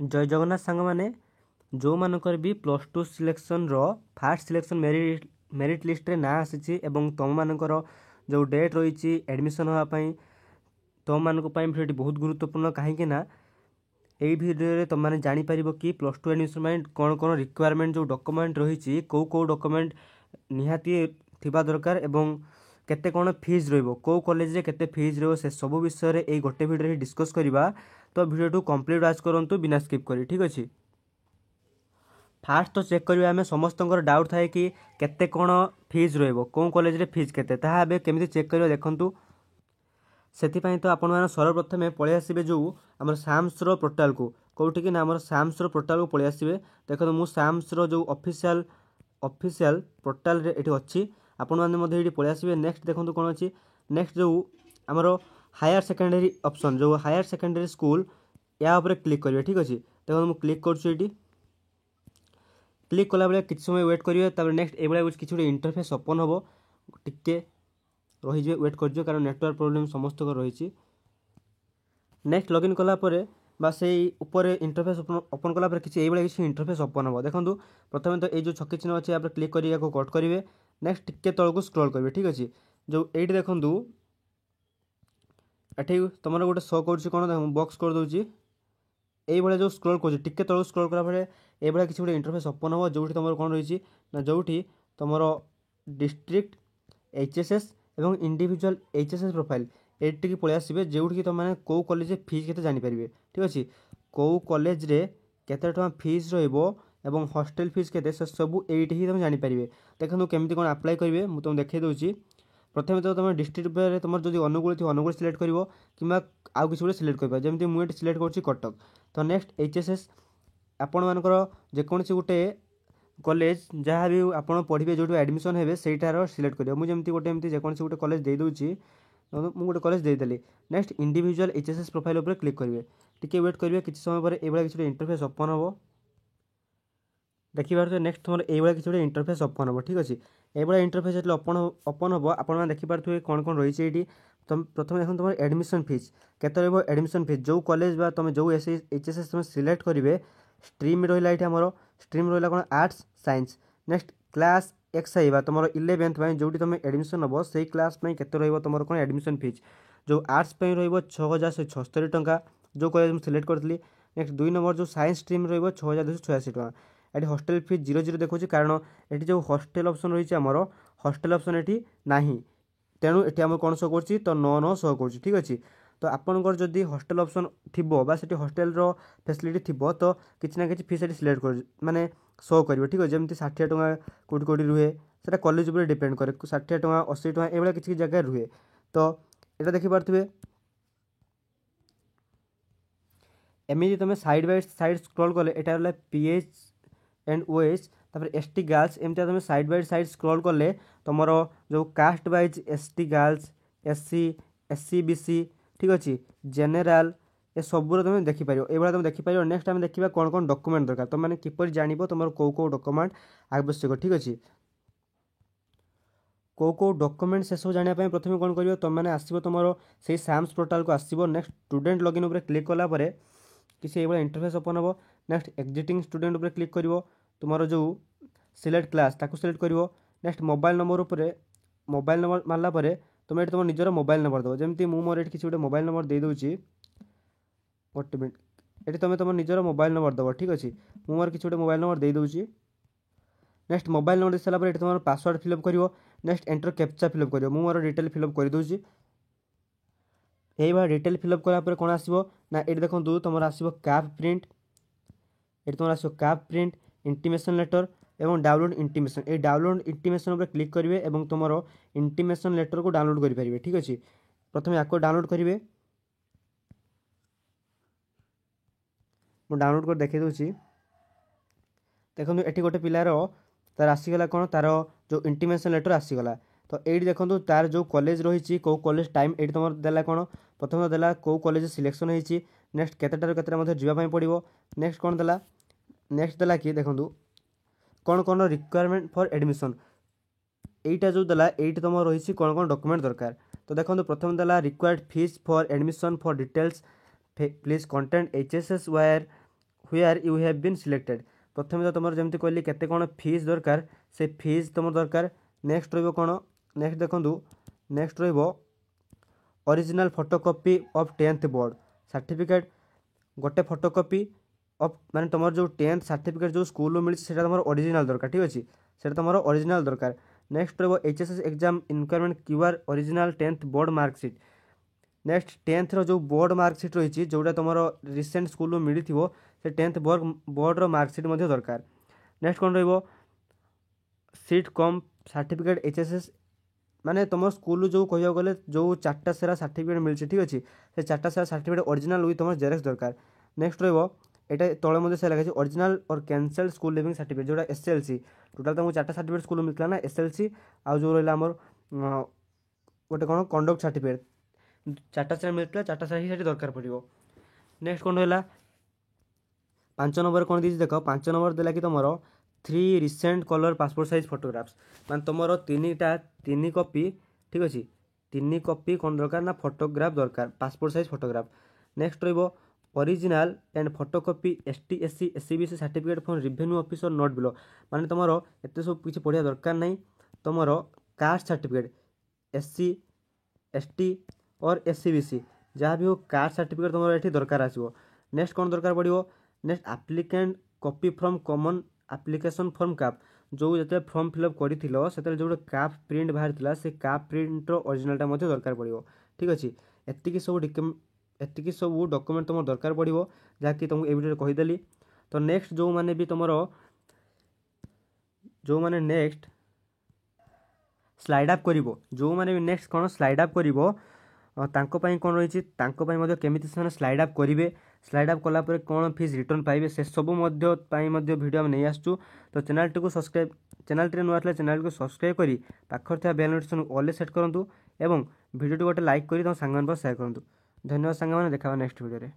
जय जगन्नाथ सांग मैंने जो मानकर भी plus two selection fast selection merit list रे ना आसी एवं तुम मानकर जो डेट रही एडमिशन होगापाई तुम मानक फिर बहुत गुरुत्वपूर्ण कहीं ना यही भिडियो तुम मैंने जापर कि प्लस टू एडमिशन कौन कौन रिक्वायरमेंट जो डॉक्यूमेंट रही कौ डॉक्यूमेंट निहाती थिबा दरकार एवं केते कौन फीस रो कॉलेज रे केते फीस से सब विषय रे एई गोटे भिडियो डिस्कस करवा। तो भिडियो कंप्लीट वाच करूँ बिना स्किप करी ठीक अच्छे। फास्ट तो चेक करिया आमे समस्त डाउट थाए कि केते कौन फीस रो कॉलेज रे फीस केते ताहा बे केमिति चेक करियो देखंतु। सेथिपाई तो आपण माने सर्वप्रथमे पळै आसीबे जो हमर साम्स रो पोर्टल को कोठी कि ना हमर साम्स रो पोर्टल को पळै आसीबे। देखो मु साम्स रो जो ऑफिशियल पोर्टल रे एठी अछि आपण माने मध्ये एठी पळै आसीबे। नेक्स्ट देखंतु कोन अछि नेक्स्ट जो हमर हायर सेकेंडरी ऑप्शन जो हायर सेकेंडरी स्कूल या ऊपर क्लिक करिवे ठीक अछि। देखो मु क्लिक करछु एठी क्लिक कला बेले किछ समय वेट करिवे तापर नेक्स्ट एबळे किछ इंटरफेस ओपन होबो टिके रही वेट कर कारण नेटवर्क प्रोब्लेम समस्त को रही। नेक्स्ट लॉगिन कला परे बा से ऊपर इंटरफेस ओपन कला परे किसी किसी इंटरफेस ओपन हो। देखो प्रथम तो ये जो छक्की चिन्ह अच्छे यहाँ क्लिक कर कट करेंगे नेक्स्ट टिके तल को स्क्रॉल करेंगे ठीक अच्छे। जो ये देखूँ ये तुम गोटे शो कर बॉक्स कर दूसरी ये जो स्क्रॉल कर टिके तल स्क्रॉल कला ये किसी गोटे इंटरफेस ओपन हो जो तुम कौन रही ना जो तुम डिस्ट्रिक्ट एचएसएस एवं इंडिविजुअल एचएसएस प्रोफाइल एटिकी पळै आसीबे जोठी तुम मैंने कौ कॉलेज फीस केते जानि परिबे ठीक अछि। कौ कॉलेज रे केते टका फीस रहइबो एवं हॉस्टल फीस केते से सब एठी ही तुम जानि परिबे। देखंतु केमति कोन अप्लाई करिवे मु तुम देखै दोछि। प्रथमे तो तुम डिस्ट्रिक्ट पे तुम जदि अनुकूल थि अनुकूल सिलेक्ट करिवो किबा आउ किछि गोटे सिलेक्ट करबा जेमति मु एठी सिलेक्ट करछि कटक। तो नेक्स्ट एचएसएस आपण मानकर जे कोनसी गोटे कॉलेज जहाँ भी आप पढ़े जो एडमिशन हे सहीटार सिलेक्ट करियो मु जेमति गोटे एमति जेकोसी गोटे कॉलेज दे दोछि मु गोटे कॉलेज देदेली। नेक्स्ट इंडिविजुअल एचएसएस प्रोफाइल उपर क्लिक करेंगे टिके वेट करेंगे किसी समय पर ये किसी इंटरफेस ओपन हो देखिए नेक्स्ट तुम ये किसी गोटे इंटरफेस ओपन हो ठीक अच्छे। ये इंटरफेस ओपन हम आप देखिपे कौन कौन रही है। तुम प्रथम देखो तुम एडमिशन फीस केते रही एडमिशन फीस जो कॉलेज बा तुम जो एचएसएस तुम सिलेक्ट करेंगे स्ट्रीम रहा ये आमर स्ट्रीम रहा कौन arts science. Next class X I तुम 11th जो तुम एडमिशन हम से क्लास केते तुम कौन एडमिशन फीस जो आर्ट्स रो 6176 टंका जो कॉलेज मुझे सिलेक्ट करी। नेक्स्ट 2 नंबर जो साइंस स्ट्रीम रो 6286 टंका। ये हॉस्टल फीस 00 देखो कारण ये जो हॉस्टल ऑप्शन रही आमर हॉस्टल ऑप्शन ये ना तेणु ये आम कौन शो कर तो 99 शो कर ठीक अच्छे। तो आपंकर जदि हॉस्टल ऑप्शन थी से हॉस्टल फैसिलिटी थी तो किसी ना कि फीस सिलेक्ट कर माने शो कर ठीक है जमी 60 टंका कौटी कौटी रुहे से कॉलेज उपर डिपेंड करे 60 टंका 80 टंका ये किसी जगह रुहे। तो ये देखिपे एमती तुम साइड बाय साइड स्क्रॉल कले यहाँ पीएच एंड ओएच तापर एसटी गर्ल्स एमती तुम साइड बाय साइड स्क्रॉल कले तुम जो caste wise ST girls SC SC BC ठीक अच्छे जेनेल ए सब तुम देखिपर ये तुम देखिपर। नेक्स्ट आम देखा कौन कौन डॉक्यूमेंट दरकार तुम मैंने किपर जान तुम कौ डॉक्यूमेंट आवश्यक ठीक अच्छे। कौ डॉक्यूमेंट से सब जानापी प्रथम कौन कर तुम मैंने आसो तुम से साम्स पोर्टाल को आसो। नेक्स्ट स्टूडेंट लॉगिन उपर क्लिक कला किसी ये इंटरफेस ओपन हम। नेक्स्ट एग्जिटिंग स्टूडेंट उपर क्लिक कर तुम जो सिलेक्ट क्लास ताको सिलेक्ट कर। नेक्स्ट मोबाइल नंबर उपर मोबाइल नंबर मारला तुम ये तुम निजर मोबाइल नंबर दब जमी मोर किसी गोटे मोबाइल नंबर दे दूसरी गोटे मिनट ये तुम तुम निजर मोबाइल नंबर दब ठीक अच्छे मु मोर किसी गोटे मोबाइल नंबर दे दूसरी। नेक्स्ट मोबाइल नंबर दे सारापर तुम पासवर्ड फिलअप कर। नेक्स्ट एंटर कैप्चा फिलअप कर मु मोर डिटेल फिलअप कर दूसरी यही डिटेल फिलअप करापर कौन आसो ना ये देखो तुम आसो कैप प्रिंट ये तुम आसो कैप प्रिंट इंटीमेशन लेटर एवं डाउनलोड इंटीमेशन ये डाउनलोड इंटीमेशन उपर क्लिक करेंगे और तुम इंटीमेशन लेटर को डाउनलोड करेंगे ठीक अच्छे। प्रथम या डाउनलोड करेंगे मुझे डाउनलोड कर देखे दूसरी देखो ये गोटे पिलार तार आसीगला कौन तार जो इंटीमेशन लेटर आसीगला। तो ये देखो तार जो कॉलेज रही कौ कॉलेज टाइम ये तुम देला कौन प्रथम देला कौ कॉलेज सिलेक्शन होती नेक्स्ट केतेटार केतेटा जावाई पड़ो। नेक्स्ट कौन देला नेक्स्ट देला कि देखो कौन कौन रिक्वायरमेंट फॉर एडमिशन यहीटा जो देला ये तुम रही कौन कौन डॉक्यूमेंट दरकार। तो देखो प्रथम देला required fees for admission for details please content HSS wire where you have been selected. Pratham तो तुम जमी कहली केते कौन फीस दरकार से फीस तुम दरकार। नेक्स्ट रो कौन नेक्स्ट देखूँ next original photocopy of 10th board certificate गोटे फोटोकॉपी ऑफ माने तुम जो 10th सर्टिफिकेट जो स्कूल मिली से तुम ओरिजिनल दरकार ठीक अच्छे से तुम ओरिजिनल दरकार। नेक्स्ट रो HSS एग्जाम इनक्वायरमेंट QR original 10th board marksheet. Next 10th row जो बोर्ड मार्कसीट रही जोटा तुम रिसेंट स्कूल मिली से 10th बोर्ड मार्कसीट दरकार। नेक्स्ट कौन रो सीट कम सर्टिफिकेट HSS माने तुम स्कूल जो कह गले जो 4टा सारा सर्टिफिकेट मिली ठीक अच्छे से 4टा सारा सर्टिफिकेट ओरिजिनल विथ तुम जेरेक्स दरकार। नेक्स्ट रो एटा तले से लगे ओरिजिनल और कैंसल्ड स्कूल लिविंग सर्टिफिकेट जोटा SLC टोटाल तुमको 4टा सर्टिफिकेट स्कूल मिलता ना SLC आउ जो रहा आमर गोटे कौन कंडक्ट सर्टिफिकेट 4टा सारा मिलता 4टा सारा ही दरकार पड़ो। नेक्स्ट कौन रहा 5 नंबर कौन दी देख 5 नंबर देला कि तुम 3 recent colour passport size photographs मान तुम 3 कॉपी ठीक अच्छे 3 कॉपी कौन दरकार ना फोटोग्राफ दरकार passport size photograph. Next row original and photocopy ST SC SCBC certificate from revenue officer not below माने तुम एत सब किसी पढ़िया दरकार नहीं तुम कास्ट सर्टिफिकेट SC ST और SCBC जहाँ भी हो कास्ट सर्टिफिकेट तुम ये दरकार आसो। नेक्स्ट कौन दरकार पड़ो next applicant copy from common application form काप जो जो फॉर्म फिलअप कर जो काप प्रिंट बाहर से काप प्रिंटर ओरिजिनलटा दरकार पड़ो ठीक अच्छे। एतिकी सब डॉक्यूमेंट तुम दरकार पड़ो जहाँकि तुमको ये वीडियो कहीदेली। तो नेक्स्ट जो मैंने भी तुम जो मैंने नेक्स्ट स्लाइड अप कर जो मैंने भी नेक्स्ट कौन स्लाइड अप कर कौन रही केमी से स्लाइड अप करेंगे स्लाइड अप कलापर कौन फीस रिटर्न पाइबे से सब वीडियो नहीं आसचु। तो channel T subscribe channel T नुआ चैनल को सब्सक्राइब करी पाखर बेल नोटिफिकेशन ऑल सेट करूँ और वीडियो गोटे लाइक कर सांग सेयार करूँ। धन्यवाद सांग देखा नेक्स्ट वीडियो।